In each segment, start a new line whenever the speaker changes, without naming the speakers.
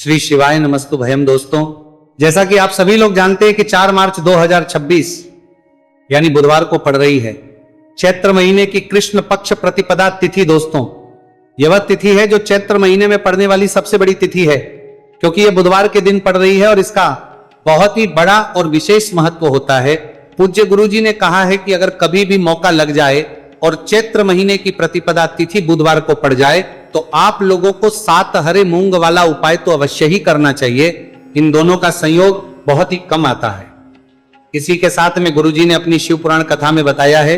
श्री शिवाय नमस्तु भयम। दोस्तों, जैसा कि आप सभी लोग जानते हैं कि 4 मार्च 2026 यानी बुधवार को पड़ रही है चैत्र महीने की कृष्ण पक्ष प्रतिपदा तिथि। दोस्तों, यह वह तिथि है जो चैत्र महीने में पड़ने वाली सबसे बड़ी तिथि है, क्योंकि यह बुधवार के दिन पड़ रही है और इसका बहुत ही बड़ा और विशेष महत्व होता है। पूज्य गुरु जी ने कहा है कि अगर कभी भी मौका लग जाए और चैत्र महीने की प्रतिपदा तिथि बुधवार को पड़ जाए तो आप लोगों को 7 हरे मूंग वाला उपाय तो अवश्य ही करना चाहिए। इन दोनों का संयोग बहुत ही कम आता है। इसी के साथ में गुरुजी ने अपनी शिव पुराण कथा में बताया है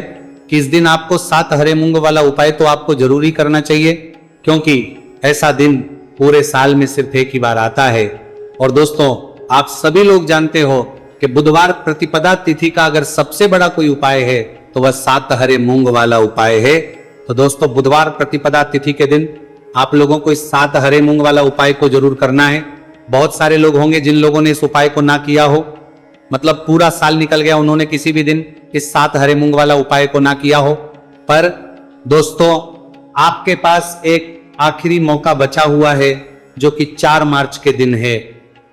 कि इस दिन आपको 7 हरे मूंग वाला उपाय तो आपको जरूर ही करना चाहिए, क्योंकि ऐसा दिन पूरे साल में सिर्फ एक ही बार आता है। और दोस्तों, आप सभी लोग जानते हो कि बुधवार प्रतिपदा तिथि का अगर सबसे बड़ा कोई उपाय है तो वह 7 हरे मूंग वाला उपाय है। तो दोस्तों, बुधवार प्रतिपदा तिथि के दिन आप लोगों को इस 7 हरे मूंग वाला उपाय को जरूर करना है। बहुत सारे लोग होंगे जिन लोगों ने इस उपाय को ना किया हो, मतलब पूरा साल निकल गया, उन्होंने किसी भी दिन इस 7 हरे मूंग वाला उपाय को ना किया हो। पर दोस्तों, आपके पास एक आखिरी मौका बचा हुआ है जो कि 4 मार्च के दिन है।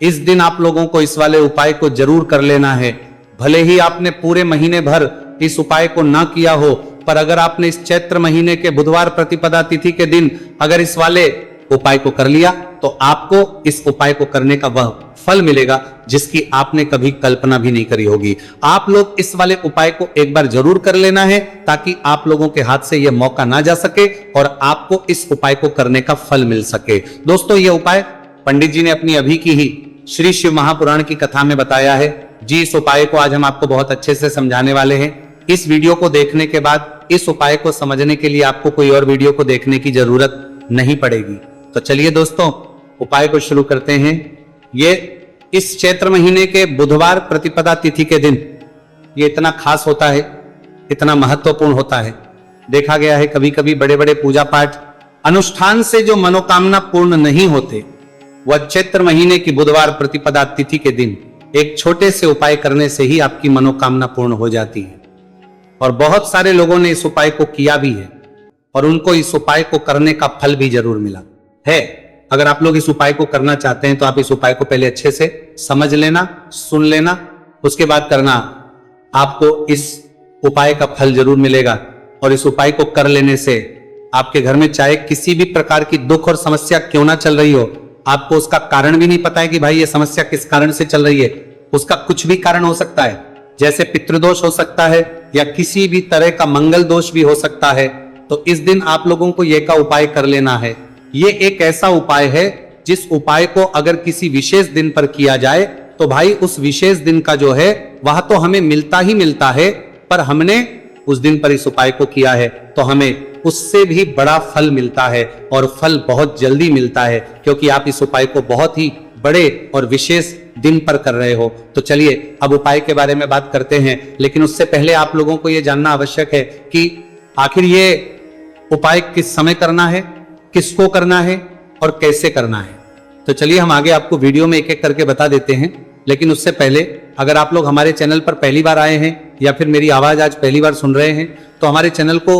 इस दिन आप लोगों को इस वाले उपाय को जरूर कर लेना है। भले ही आपने पूरे महीने भर इस उपाय को ना किया हो, पर अगर आपने इस चैत्र महीने के बुधवार प्रतिपदा तिथि के दिन अगर इस वाले उपाय को कर लिया तो आपको इस उपाय को करने का वह फल मिलेगा जिसकी आपने कभी कल्पना भी नहीं करी होगी। आप लोग इस वाले उपाय को एक बार जरूर कर लेना है ताकि आप लोगों के हाथ से यह मौका ना जा सके और आपको इस उपाय को करने का फल मिल सके। दोस्तों, यह उपाय पंडित जी ने अपनी अभी की ही श्री शिव महापुराण की कथा में बताया है जी। इस उपाय को आज हम आपको बहुत अच्छे से समझाने वाले हैं। इस वीडियो को देखने के बाद इस उपाय को समझने के लिए आपको कोई और वीडियो को देखने की जरूरत नहीं पड़ेगी। तो चलिए दोस्तों, उपाय को शुरू करते हैं। ये इस चैत्र महीने के बुधवार प्रतिपदा तिथि के दिन ये इतना खास होता है, इतना महत्वपूर्ण होता है। देखा गया है कभी कभी बड़े बड़े पूजा पाठ अनुष्ठान से जो मनोकामना पूर्ण नहीं होते, वह चैत्र महीने की बुधवार प्रतिपदा तिथि के दिन एक छोटे से उपाय करने से ही आपकी मनोकामना पूर्ण हो जाती है। और बहुत सारे लोगों ने इस उपाय को किया भी है और उनको इस उपाय को करने का फल भी जरूर मिला है। अगर आप लोग इस उपाय को करना चाहते हैं तो आप इस उपाय को पहले अच्छे से समझ लेना, सुन लेना, उसके बाद करना। आपको इस उपाय का फल जरूर मिलेगा। और इस उपाय को कर लेने से आपके घर में चाहे किसी भी प्रकार की दुख और समस्या क्यों ना चल रही हो, आपको उसका कारण भी नहीं पता है कि भाई ये समस्या किस कारण से चल रही है, उसका कुछ भी कारण हो सकता है। जैसे पितृदोष हो सकता है या किसी भी तरह का मंगल दोष भी हो सकता है। तो इस दिन आप लोगों को यह का उपाय कर लेना है। ये एक ऐसा उपाय है जिस उपाय को अगर किसी विशेष दिन पर किया जाए तो भाई उस विशेष दिन का जो है वह तो हमें मिलता ही मिलता है, पर हमने उस दिन पर इस उपाय को किया है तो हमें उससे भी बड़ा फल मिलता है और फल बहुत जल्दी मिलता है, क्योंकि आप इस उपाय को बहुत ही बड़े और विशेष दिन पर कर रहे हो। तो चलिए अब उपाय के बारे में बात करते हैं, लेकिन उससे पहले आप लोगों को यह जानना आवश्यक है कि आखिर ये उपाय किस समय करना है, किसको करना है और कैसे करना है। तो चलिए हम आगे आपको वीडियो में एक एक करके बता देते हैं। लेकिन उससे पहले अगर आप लोग हमारे चैनल पर पहली बार आए हैं या फिर मेरी आवाज आज पहली बार सुन रहे हैं तो हमारे चैनल को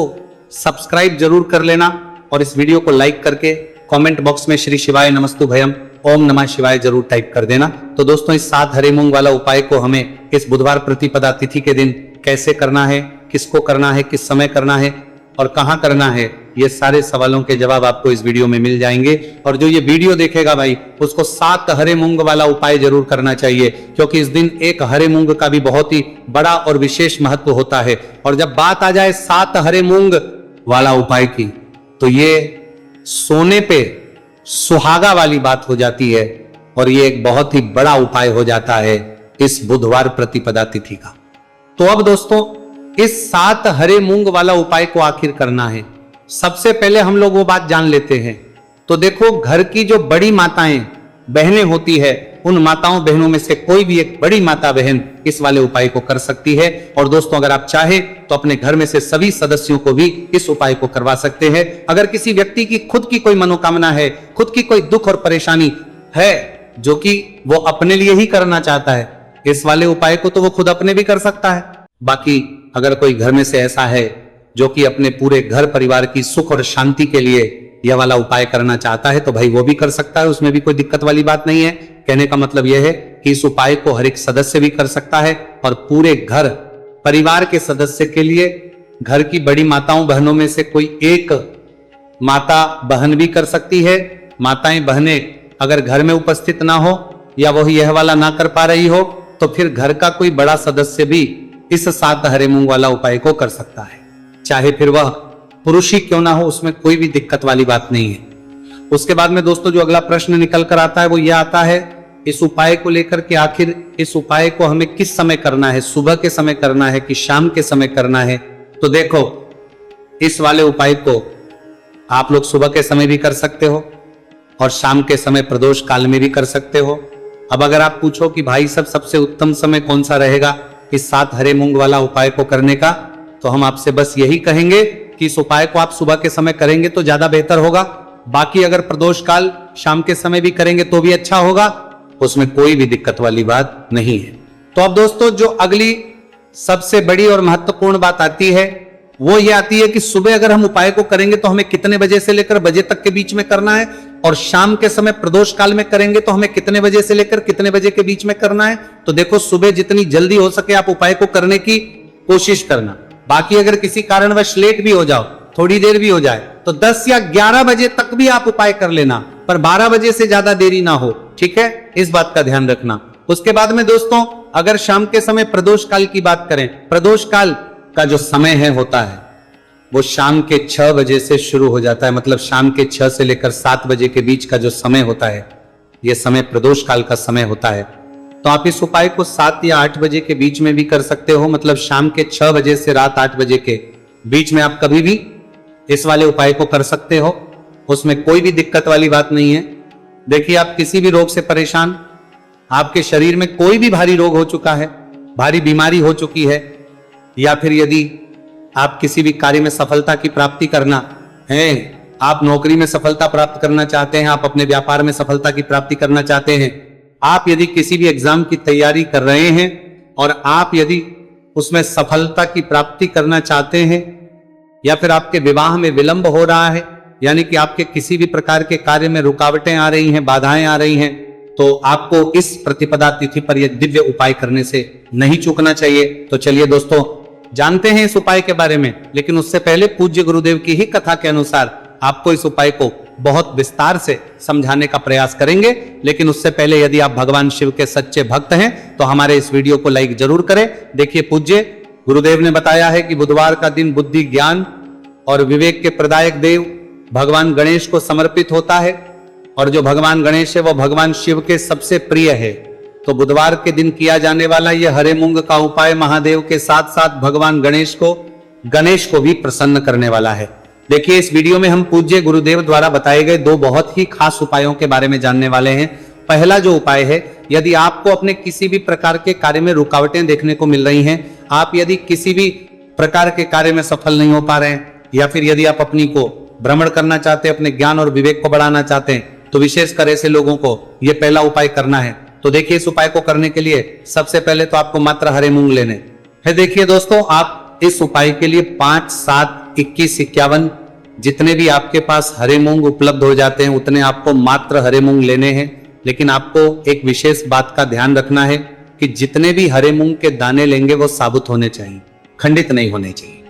सब्सक्राइब जरूर कर लेना और इस वीडियो को लाइक करके कमेंट बॉक्स में श्री शिवाय नमस्तु भयम ओम नमः शिवाय जरूर टाइप कर देना। तो दोस्तों, इस 7 हरे मूंग वाला उपाय को हमें इस बुधवार प्रतिपदा तिथि के दिन कैसे करना है, किसको करना है, किस समय करना है और कहां करना है, ये सारे सवालों के जवाब आपको इस वीडियो में मिल जाएंगे। और जो ये वीडियो देखेगा भाई उसको 7 हरे मूंग वाला उपाय जरूर करना चाहिए, क्योंकि इस दिन एक हरे मूंग का भी बहुत ही बड़ा और विशेष महत्व होता है। और जब बात आ जाए 7 हरे मूंग वाला उपाय की तो ये सोने पे सुहागा वाली बात हो जाती है और ये एक बहुत ही बड़ा उपाय हो जाता है इस बुधवार प्रतिपदा तिथि का। तो अब दोस्तों, इस 7 हरे मूंग वाला उपाय को आखिर करना है। सबसे पहले हम लोग वो बात जान लेते हैं। तो देखो, घर की जो बड़ी माताएं बहनें होती है, उन माताओं बहनों में से कोई भी एक बड़ी माता बहन इस वाले उपाय को कर सकती है। और दोस्तों, अगर आप चाहें तो अपने घर में से सभी सदस्यों को भी इस उपाय को करवा सकते हैं। अगर किसी व्यक्ति की खुद की कोई मनोकामना है, खुद की कोई दुख और परेशानी है जो कि वो अपने लिए ही करना चाहता है, इस वाले उपाय को तो वो खुद अपने भी कर सकता है। बाकी अगर कोई घर में से ऐसा है जो कि अपने पूरे घर परिवार की सुख और शांति के लिए यह वाला उपाय करना चाहता है तो भाई वो भी कर सकता है, उसमें भी कोई दिक्कत वाली बात नहीं है। कहने का मतलब यह है कि इस उपाय को हर एक सदस्य भी कर सकता है और पूरे घर परिवार के सदस्य के लिए घर की बड़ी माताओं बहनों में से कोई एक माता बहन भी कर सकती है। माताएं बहनें अगर घर में उपस्थित ना हो या वह यह वाला ना कर पा रही हो तो फिर घर का कोई बड़ा सदस्य भी इस 7 हरे मूंग वाला उपाय को कर सकता है, चाहे फिर वह पुरुष ही क्यों ना हो, उसमें कोई भी दिक्कत वाली बात नहीं है। उसके बाद में दोस्तों जो अगला प्रश्न निकल कर आता है वो यह आता है इस उपाय को लेकर के आखिर इस उपाय को हमें किस समय करना है, सुबह के समय करना है कि शाम के समय करना है। तो देखो इस वाले उपाय को आप लोग सुबह के समय भी कर सकते हो और शाम के समय प्रदोष काल में भी कर सकते हो। अब अगर आप पूछो कि भाई सब सबसे उत्तम समय कौन सा रहेगा इस 7 हरे मूंग वाला उपाय को करने का, तो हम आपसे बस यही कहेंगे कि इस उपाय को आप सुबह के समय करेंगे तो ज्यादा बेहतर होगा। बाकी अगर प्रदोष काल शाम के समय भी करेंगे तो भी अच्छा होगा, उसमें कोई भी दिक्कत वाली बात नहीं है। तो अब दोस्तों जो अगली सबसे बड़ी और महत्वपूर्ण बात आती है वो ये आती है कि सुबह अगर हम उपाय को करेंगे तो हमें कितने बजे से लेकर बजे तक के बीच में करना है, और शाम के समय प्रदोष काल में करेंगे तो हमें कितने बजे से लेकर कितने बजे के बीच में करना है। तो देखो सुबह जितनी जल्दी हो सके आप उपाय को करने की कोशिश करना। बाकी अगर किसी कारणवश लेट भी हो जाओ, थोड़ी देर भी हो जाए, तो 10 या 11 बजे तक भी आप उपाय कर लेना, पर 12 बजे से ज्यादा देरी ना हो, ठीक है, इस बात का ध्यान रखना। उसके बाद में दोस्तों अगर शाम के समय प्रदोष काल की बात करें, प्रदोष काल का जो समय है होता है वो शाम के 6 बजे से शुरू हो जाता है, मतलब शाम के 6 से लेकर 7 बजे के बीच का जो समय होता है यह समय प्रदोष काल का समय होता है। तो आप इस उपाय को 7 या 8 बजे के बीच में भी कर सकते हो, मतलब शाम के 6 बजे से रात 8 बजे के बीच में आप कभी भी इस वाले उपाय को कर सकते हो, उसमें कोई भी दिक्कत वाली बात नहीं है। देखिए आप किसी भी रोग से परेशान, आपके शरीर में कोई भी भारी रोग हो चुका है, भारी बीमारी हो चुकी है, या फिर यदि आप किसी भी कार्य में सफलता की प्राप्ति करना है, आप नौकरी में सफलता प्राप्त करना चाहते हैं, आप अपने व्यापार में सफलता की प्राप्ति करना चाहते हैं, आप यदि किसी भी एग्जाम की तैयारी कर रहे हैं और आप यदि उसमें सफलता की प्राप्ति करना चाहते हैं, या फिर आपके विवाह में विलंब हो रहा है, यानी कि आपके किसी भी प्रकार के कार्य में रुकावटें आ रही हैं, बाधाएं आ रही हैं, तो आपको इस प्रतिपदा तिथि पर यह दिव्य उपाय करने से नहीं चूकना चाहिए। तो चलिए दोस्तों जानते हैं इस उपाय के बारे में, लेकिन उससे पहले पूज्य गुरुदेव की ही कथा के अनुसार आपको इस उपाय को बहुत विस्तार से समझाने का प्रयास करेंगे। लेकिन उससे पहले यदि आप भगवान शिव के सच्चे भक्त हैं तो हमारे इस वीडियो को लाइक जरूर करें। देखिए पूज्य गुरुदेव ने बताया है कि बुधवार का दिन बुद्धि, ज्ञान और विवेक के प्रदायक देव भगवान गणेश को समर्पित होता है, और जो भगवान गणेश है वह भगवान शिव के सबसे प्रिय है। तो बुधवार के दिन किया जाने वाला यह हरे मूंग का उपाय महादेव के साथ साथ भगवान गणेश को भी प्रसन्न करने वाला है। देखिए इस वीडियो में हम पूज्य गुरुदेव द्वारा बताए गए 2 बहुत ही खास उपायों के बारे में जानने वाले हैं। पहला जो उपाय है, यदि आपको अपने किसी भी प्रकार के कार्य में रुकावटें देखने को मिल रही हैं, आप यदि किसी भी प्रकार के कार्य में सफल नहीं हो पा रहे हैं, या फिर यदि आप अपनी को भ्रमण करना चाहते हैं, अपने ज्ञान और विवेक को बढ़ाना चाहते हैं, तो विशेषकर ऐसे लोगों को यह पहला उपाय करना है। तो देखिए इस उपाय को करने के लिए सबसे पहले तो आपको मात्र हरे मूंग लेने हैं। देखिए दोस्तों आप इस उपाय के लिए 5, 7, 21, 51 जितने भी आपके पास हरे मूंग उपलब्ध हो जाते हैं उतने आपको मात्र हरे मूंग लेने हैं। लेकिन आपको एक विशेष बात का ध्यान रखना है कि जितने भी हरे मूंग के दाने लेंगे वो साबुत होने चाहिए, खंडित नहीं होने चाहिए।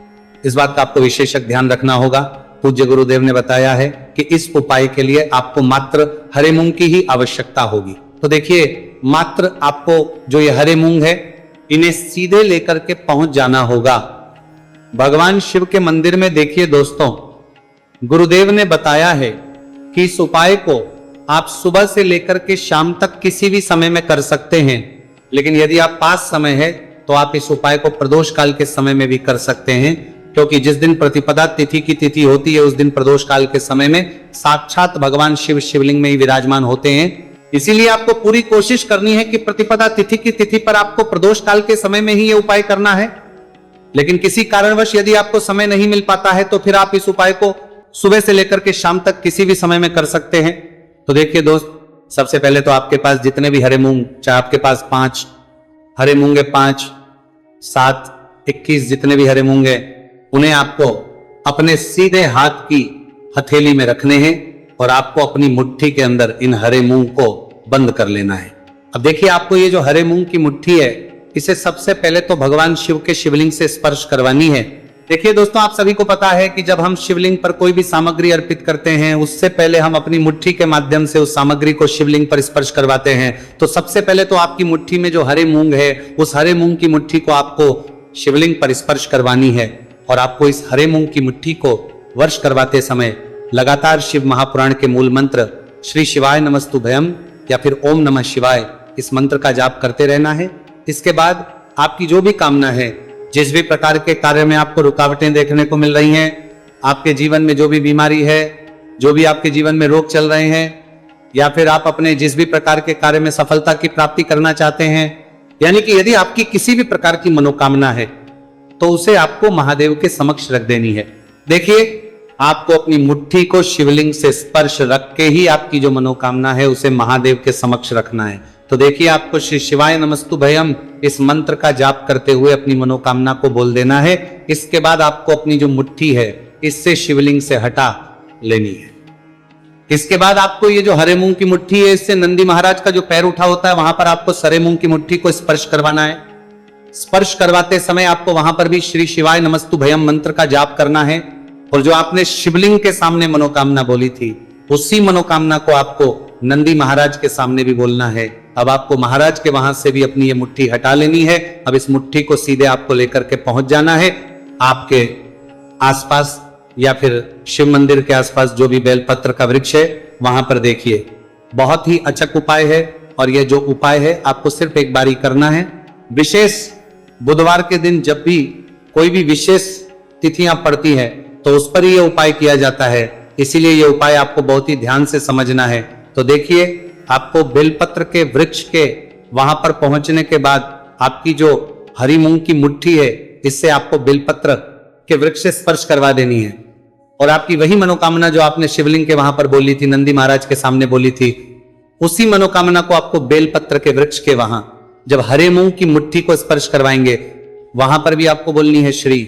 इस बात का आपको विशेषक ध्यान रखना होगा। पूज्य गुरुदेव ने बताया है कि इस उपाय के लिए आपको मात्र हरे मूंग की ही आवश्यकता होगी। तो देखिए मात्र आपको जो ये हरे मूंग है इन्हें सीधे लेकर के पहुंच जाना होगा भगवान शिव के मंदिर में। देखिए दोस्तों गुरुदेव ने बताया है कि इस उपाय को आप सुबह से लेकर के शाम तक किसी भी समय में कर सकते हैं, लेकिन यदि आप पास समय है तो आप इस उपाय को प्रदोष काल के समय में भी कर सकते हैं, क्योंकि जिस दिन प्रतिपदा तिथि की तिथि होती है उस दिन प्रदोष काल के समय में साक्षात भगवान शिव शिवलिंग में ही विराजमान होते हैं। इसीलिए आपको पूरी कोशिश करनी है कि प्रतिपदा तिथि की तिथि पर आपको प्रदोष काल के समय में ही यह उपाय करना है। लेकिन किसी कारणवश यदि आपको समय नहीं मिल पाता है तो फिर आप इस उपाय को सुबह से लेकर के शाम तक किसी भी समय में कर सकते हैं। तो देखिए दोस्त सबसे पहले तो आपके पास जितने भी हरे मूंग, चाहे आपके पास 5 हरे मूंगे, 5, 7, 21 जितने भी हरे मूंगे, उन्हें आपको अपने सीधे हाथ की हथेली में रखने हैं और आपको अपनी मुट्ठी के अंदर इन हरे मूंग को बंद कर लेना है। अब देखिए, आपको ये जो हरे मूंग की मुट्ठी है, इसे सबसे पहले तो भगवान शिव के शिवलिंग से स्पर्श करवानी है। देखिए दोस्तों, आप सभी को पता है कि जब हम शिवलिंग पर कोई भी सामग्री अर्पित करते हैं, उससे पहले हम अपनी मुट्ठी के माध्यम से उस सामग्री को शिवलिंग पर स्पर्श करवाते हैं। तो सबसे पहले तो आपकी मुट्ठी में जो हरे मूंग है, उस हरे मूंग की मुट्ठी को आपको शिवलिंग पर स्पर्श करवानी है। और आपको इस हरे मूंग की मुट्ठी को वर्ष करवाते समय लगातार शिव महापुराण के मूल मंत्र श्री शिवाय नमस्तुभयम या फिर ओम नमः शिवाय, इस मंत्र का जाप करते रहना है। इसके बाद आपकी जो भी कामना है, जिस भी प्रकार के कार्य में आपको रुकावटें देखने को मिल रही हैं, आपके जीवन में जो भी बीमारी है, जो भी आपके जीवन में रोग चल रहे हैं, या फिर आप अपने जिस भी प्रकार के कार्य में सफलता की प्राप्ति करना चाहते हैं, यानी कि यदि आपकी किसी भी प्रकार की मनोकामना है तो उसे आपको महादेव के समक्ष रख देनी है। देखिए, आपको अपनी मुट्ठी को शिवलिंग से स्पर्श रख के ही आपकी जो मनोकामना है उसे महादेव के समक्ष रखना है। तो देखिए, आपको श्री शिवाय नमस्तुभयम इस मंत्र का जाप करते हुए अपनी मनोकामना को बोल देना है। इसके बाद आपको अपनी जो मुट्ठी है, इससे शिवलिंग से हटा लेनी है। इसके बाद आपको ये जो हरे मूंग की मुट्ठी है, इससे नंदी महाराज का जो पैर उठा होता है, वहां पर आपको सरे मूंग की मुट्ठी को स्पर्श करवाना है। स्पर्श करवाते समय आपको वहां पर भी श्री शिवाय नमस्तुभयम मंत्र का जाप करना है। और जो आपने शिवलिंग के सामने मनोकामना बोली थी, उसी मनोकामना को आपको नंदी महाराज के सामने भी बोलना है। अब आपको महाराज के वहां से भी अपनी ये मुट्ठी हटा लेनी है। अब इस मुट्ठी को सीधे आपको लेकर के पहुंच जाना है आपके आसपास या फिर शिव मंदिर के आसपास जो भी बेलपत्र का वृक्ष है, वहां पर देखिए। बहुत ही अचक उपाय है और यह जो उपाय है आपको सिर्फ एक बार ही करना है। विशेष बुधवार के दिन जब भी कोई भी विशेष तिथियां पड़ती है तो उस पर ही यह उपाय किया जाता है, इसीलिए यह उपाय आपको बहुत ही ध्यान से समझना है। तो देखिए, आपको बेलपत्र के वृक्ष के वहां पर पहुंचने के बाद आपकी जो हरी मूंग की मुट्ठी है, इससे आपको बेलपत्र के वृक्ष से स्पर्श करवा देनी है। और आपकी वही मनोकामना जो आपने शिवलिंग के वहां पर बोली थी, नंदी महाराज के सामने बोली थी, उसी मनोकामना को आपको बेलपत्र के वृक्ष के वहां जब हरे मूंग की मुट्ठी को स्पर्श करवाएंगे, वहां पर भी आपको बोलनी है श्री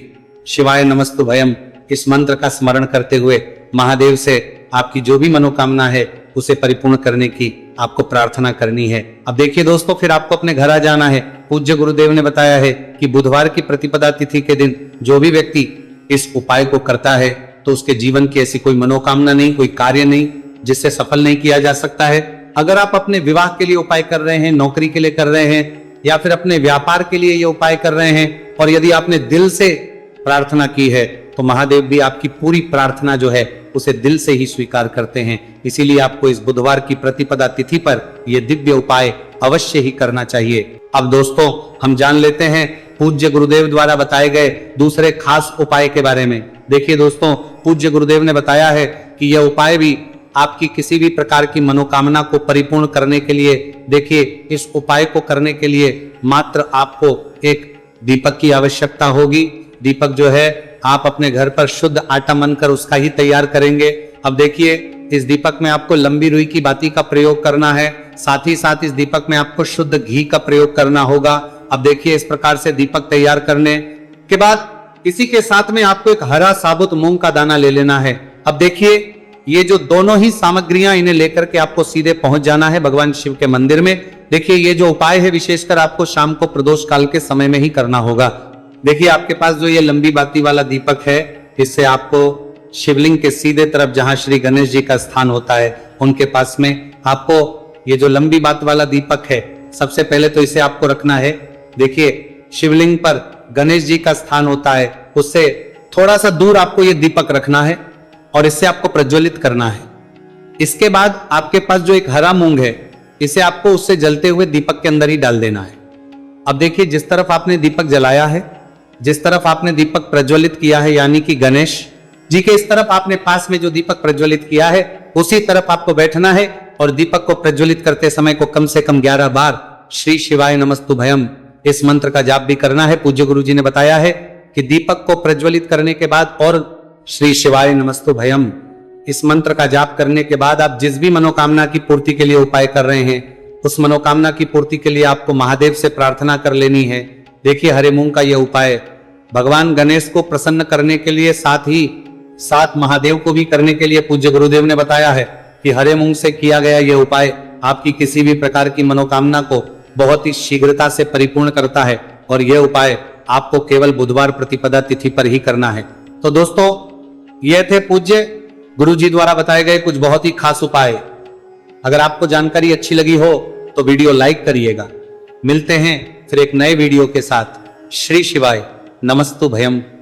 शिवाय नमस्तुभयम। इस मंत्र का स्मरण करते हुए महादेव से आपकी जो भी मनोकामना है उसे परिपूर्ण करने की आपको प्रार्थना करनी है। अब देखिए दोस्तों, फिर आपको अपने घर आ जाना है। पूज्य गुरुदेव ने बताया है कि बुधवार की प्रतिपदा तिथि के दिन जो भी व्यक्ति इस उपाय को करता है तो उसके जीवन की ऐसी कोई मनोकामना नहीं, कोई कार्य नहीं जिससे सफल नहीं किया जा सकता है। अगर आप अपने विवाह के लिए उपाय कर रहे हैं, नौकरी के लिए कर रहे हैं, या फिर अपने व्यापार के लिए ये उपाय कर रहे हैं, और यदि आपने दिल से प्रार्थना की है तो महादेव भी आपकी पूरी प्रार्थना जो है उसे दिल से ही स्वीकार करते हैं। इसीलिए आपको इस बुधवार की प्रतिपदा तिथि पर यह दिव्य उपाय अवश्य ही करना चाहिए। अब दोस्तों, हम जान लेते हैं पूज्य गुरुदेव द्वारा बताए गए दूसरे खास उपाय के बारे में। देखिए दोस्तों, पूज्य गुरुदेव ने बताया है कि यह उपाय भी आपकी किसी भी प्रकार की मनोकामना को परिपूर्ण करने के लिए, देखिए, इस उपाय को करने के लिए मात्र आपको एक दीपक की आवश्यकता होगी। दीपक जो है आप अपने घर पर शुद्ध आटा मनकर उसका ही तैयार करेंगे। अब देखिए, इस दीपक में आपको लंबी रुई की बाती का प्रयोग करना है, साथ ही साथ इस दीपक में आपको शुद्ध घी का प्रयोग करना होगा। अब देखिए, इस प्रकार से दीपक तैयार करने के बाद इसी के साथ में आपको एक हरा साबुत मूंग का दाना ले लेना है। अब देखिए, ये जो दोनों ही सामग्रियां, इन्हें लेकर के आपको सीधे पहुंच जाना है भगवान शिव के मंदिर में। देखिए, ये जो उपाय है विशेषकर आपको शाम को प्रदोष काल के समय में ही करना होगा। देखिए, आपके पास जो ये लंबी बाती वाला दीपक है, इससे आपको शिवलिंग के सीधे तरफ जहां श्री गणेश जी का स्थान होता है, उनके पास में आपको ये जो लंबी बात वाला दीपक है, सबसे पहले तो इसे आपको रखना है। देखिए, शिवलिंग पर गणेश जी का स्थान होता है, उससे थोड़ा सा दूर आपको ये दीपक रखना है और इससे आपको प्रज्वलित करना है। इसके बाद आपके पास जो एक हरा मूंग है, इसे आपको उससे जलते हुए दीपक के अंदर ही डाल देना है। अब देखिए, जिस तरफ आपने दीपक जलाया है, जिस तरफ आपने दीपक प्रज्वलित किया है, यानी कि गणेश जी के इस तरफ आपने पास में जो दीपक प्रज्वलित किया है, उसी तरफ आपको बैठना है और दीपक को प्रज्वलित करते समय को कम से कम 11 बार श्री शिवाय नमस्तुभयम इस मंत्र का जाप भी करना है। पूज्य गुरु जी ने बताया है कि दीपक को प्रज्वलित करने के बाद और श्री शिवाय नमस्तुभयम इस मंत्र का जाप करने के बाद आप जिस भी मनोकामना की पूर्ति के लिए उपाय कर रहे हैं, उस मनोकामना की पूर्ति के लिए आपको महादेव से प्रार्थना कर लेनी है। देखिए, हरे मूंग का यह उपाय भगवान गणेश को प्रसन्न करने के लिए, साथ ही साथ महादेव को भी करने के लिए पूज्य गुरुदेव ने बताया है कि हरे मूंग से किया गया यह उपाय आपकी किसी भी प्रकार की मनोकामना को बहुत ही शीघ्रता से परिपूर्ण करता है और यह उपाय आपको केवल बुधवार प्रतिपदा तिथि पर ही करना है। तो दोस्तों, यह थे पूज्य गुरु जी द्वारा बताए गए कुछ बहुत ही खास उपाय। अगर आपको जानकारी अच्छी लगी हो तो वीडियो लाइक करिएगा। मिलते हैं फिर एक नए वीडियो के साथ। श्री शिवाय नमस्तु भयम।